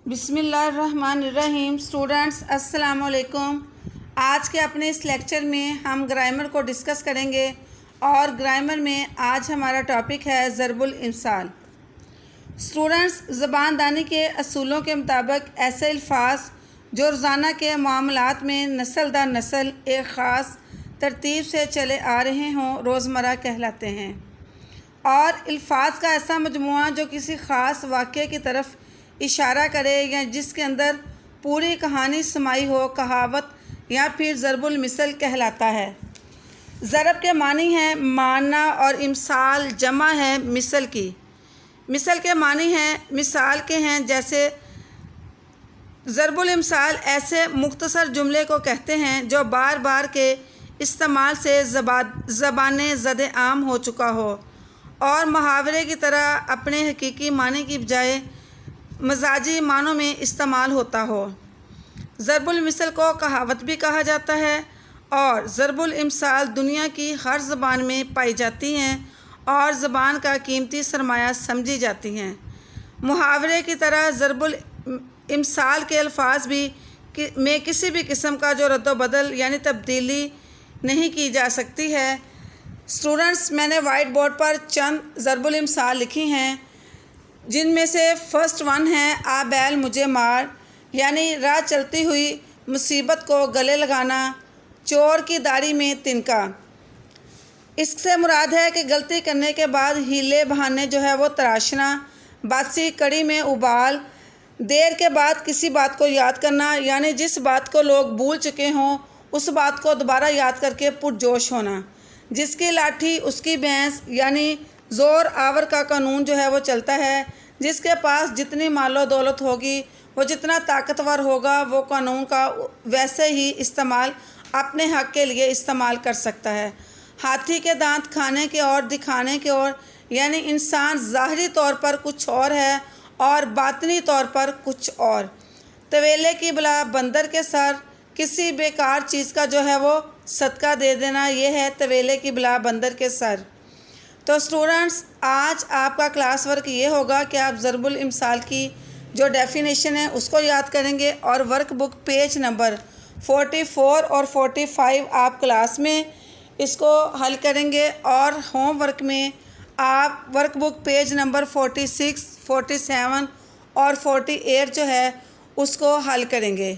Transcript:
بسم اللہ الرحمن الرحیم۔ اسٹوڈنٹس السلام علیکم۔ آج کے اپنے اس لیکچر میں ہم گرامر کو ڈسکس کریں گے اور گرامر میں آج ہمارا ٹاپک ہے ضرب الامثال۔ اسٹوڈنٹس، زبان دانی کے اصولوں کے مطابق ایسے الفاظ جو روزانہ کے معاملات میں نسل در نسل ایک خاص ترتیب سے چلے آ رہے ہوں روزمرہ کہلاتے ہیں، اور الفاظ کا ایسا مجموعہ جو کسی خاص واقعے کی طرف اشارہ کرے یا جس کے اندر پوری کہانی سمائی ہو کہاوت یا پھر ضرب المثل کہلاتا ہے۔ ضرب کے معنی ہیں مارنا اور امثال جمع ہے مثل کی۔ مثل کے معنی ہیں مثال کے ہیں، جیسے ضرب الامثال ایسے مختصر جملے کو کہتے ہیں جو بار بار کے استعمال سے زبان زد عام ہو چکا ہو اور محاورے کی طرح اپنے حقیقی معنی کی بجائے مزاجی معنوں میں استعمال ہوتا ہو۔ ضرب المثل کو کہاوت بھی کہا جاتا ہے، اور ضرب الامثال دنیا کی ہر زبان میں پائی جاتی ہیں اور زبان کا قیمتی سرمایہ سمجھی جاتی ہیں۔ محاورے کی طرح ضرب الامثال کے الفاظ بھی میں کسی بھی قسم کا جو رد و بدل یعنی تبدیلی نہیں کی جا سکتی ہے۔ اسٹوڈنٹس، میں نے وائٹ بورڈ پر چند ضرب الامثال لکھی ہیں، جن میں سے فرسٹ ون ہے آ بیل مجھے مار، یعنی راہ چلتی ہوئی مصیبت کو گلے لگانا، چور کی داڑھی میں تنکا۔ اس سے مراد ہے کہ غلطی کرنے کے بعد ہیلے بہانے جو ہے وہ تراشنا، باسی کڑی میں ابال، دیر کے بعد کسی بات کو یاد کرنا، یعنی جس بات کو لوگ بھول چکے ہوں اس بات کو دوبارہ یاد کر کے پرجوش ہونا۔ جس کی لاٹھی اس کی بھینس، یعنی زور آور کا قانون جو ہے وہ چلتا ہے۔ جس کے پاس جتنی مال و دولت ہوگی، وہ جتنا طاقتور ہوگا، وہ قانون کا ویسے ہی استعمال اپنے حق کے لیے استعمال کر سکتا ہے۔ ہاتھی کے دانت کھانے کے اور دکھانے کے اور، یعنی انسان ظاہری طور پر کچھ اور ہے اور باطنی طور پر کچھ اور۔ طویلے کی بلا بندر کے سر، کسی بیکار چیز کا جو ہے وہ صدقہ دے دینا، یہ ہے طویلے کی بلا بندر کے سر۔ تو اسٹوڈنٹس، آج آپ کا کلاس ورک یہ ہوگا کہ آپ ضرب الامثال کی جو ڈیفینیشن ہے اس کو یاد کریں گے، اور ورک بک پیج نمبر 44 اور 45 آپ کلاس میں اس کو حل کریں گے، اور ہوم ورک میں آپ ورک بک پیج نمبر 46، 47 اور 48 جو ہے اس کو حل کریں گے۔